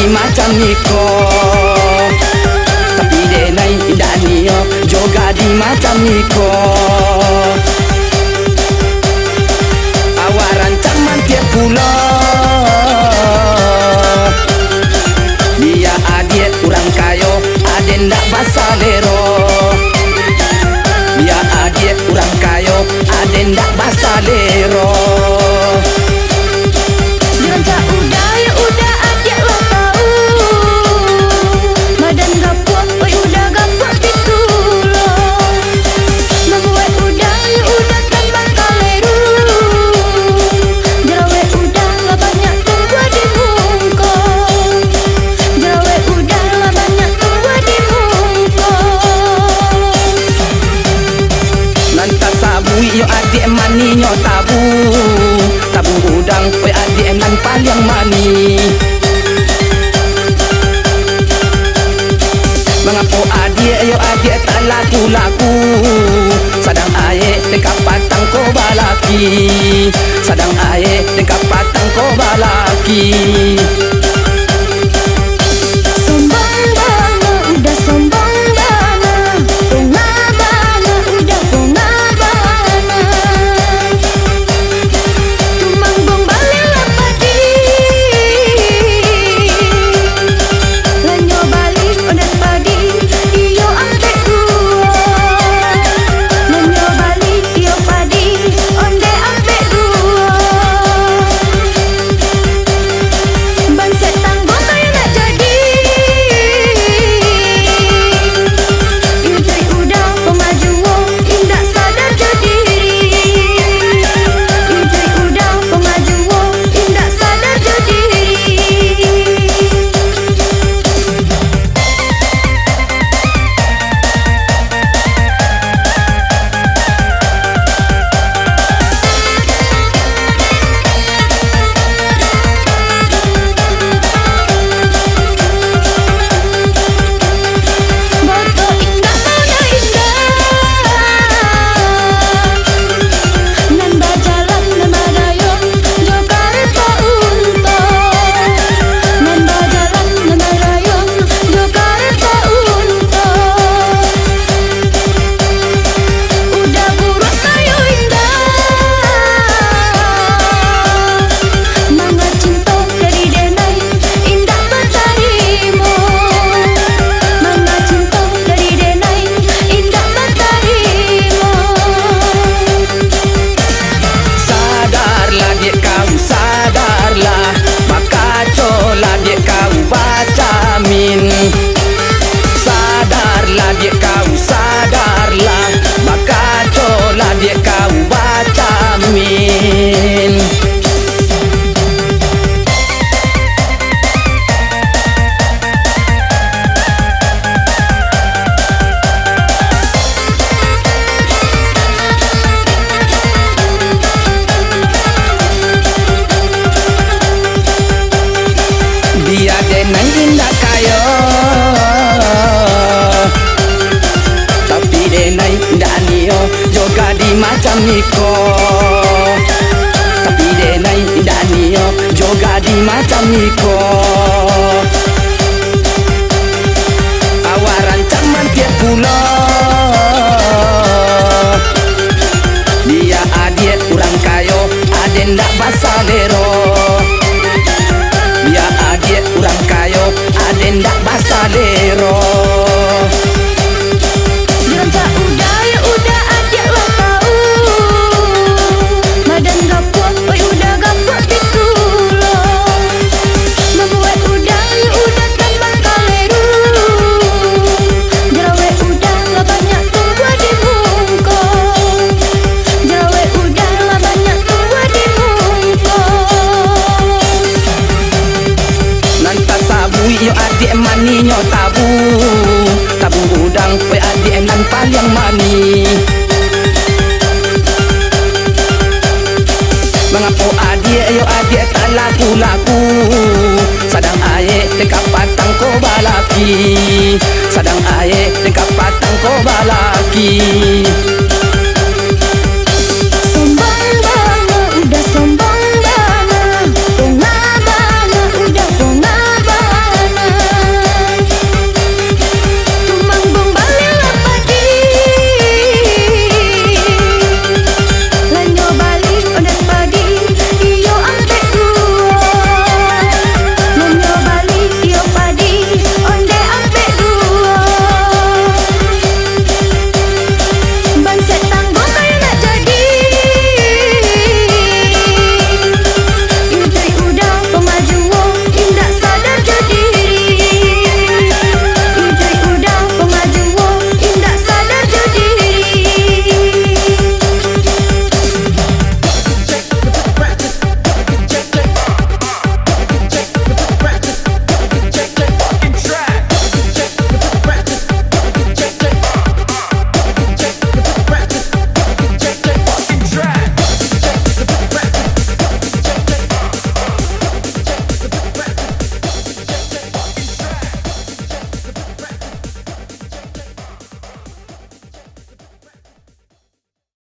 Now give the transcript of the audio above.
macam niko. Tapi denai danio juga di macam niko. Awaran caman tiap pulau. Dia adik kurang kayo, aden ndak basalero. Dia adik kurang kayo, aden ndak basalero. Diranca udah ya udah adik lo tahu. Badan gapuak, oi udah gapuak pitu lo. Membuat udah ya udah tambah kaleru. Jerawe udah lah banyak tunggu di muka. Jerawe udah lah banyak tunggu di muka. Lantas sabu yo adik mani nyo tabu. Tabu udang oi adik nan paling mani. Mengapo adik yo adik tak laku-laku. Sadang aye dekat patang ko balaki. Sadang aye dekat patang ko balaki. Sombong banget, udah sombong banget. Bunga banget, udah bunga banget. Tumang bong balik lah padi. Lanyo balik odat padi, iyo ampe dua. Lanyo balik iyo padi, onde ampe dua. Bang setang bong kayak nak jadi. Yudai udah pengajuo, indak sadar jadi. Yudai udah pengajuo, indak sadar jadi. Boto indah mona indah. Nan bajalan nan badayon, Jakarta unta. Nan bajalan nan badayon, Jakarta unta. Udah buruk tayo indah. Mga cinta dari denai, indah batarimo. Mga cinta dari denai, indah batarimo. Sadarlah dik kau sadarlah. Makacolah dik kau baca min. Sadarlah dik kau sadarlah. Makacolah dik kau baca min. Dia denai indah kayo. Tapi denai danio juga di macam niko. Tapi denai danio juga di macam niko. Awaran caman tiap pulau. Dia adik kurang kayo, aden ndak basalero. Dia adik kurang kayo, aden ndak basalero. Diranca udah ya udah adik lo tahu. Badan gapuak, oi udah gapuak pitu lo. Membuat udah ya udah tambah kaleru. Jerawe udah lah banyak tunggu di muka. Jerawe udah lah banyak tunggu di muka. Lantas sabu yo adik mani nyo tabu. Tabu udang oi adik nan paling mani. Mengapo adik yo adik tak laku-laku. Sadang aye dekat patang ko balaki. Sadang aye dekat patang ko balaki.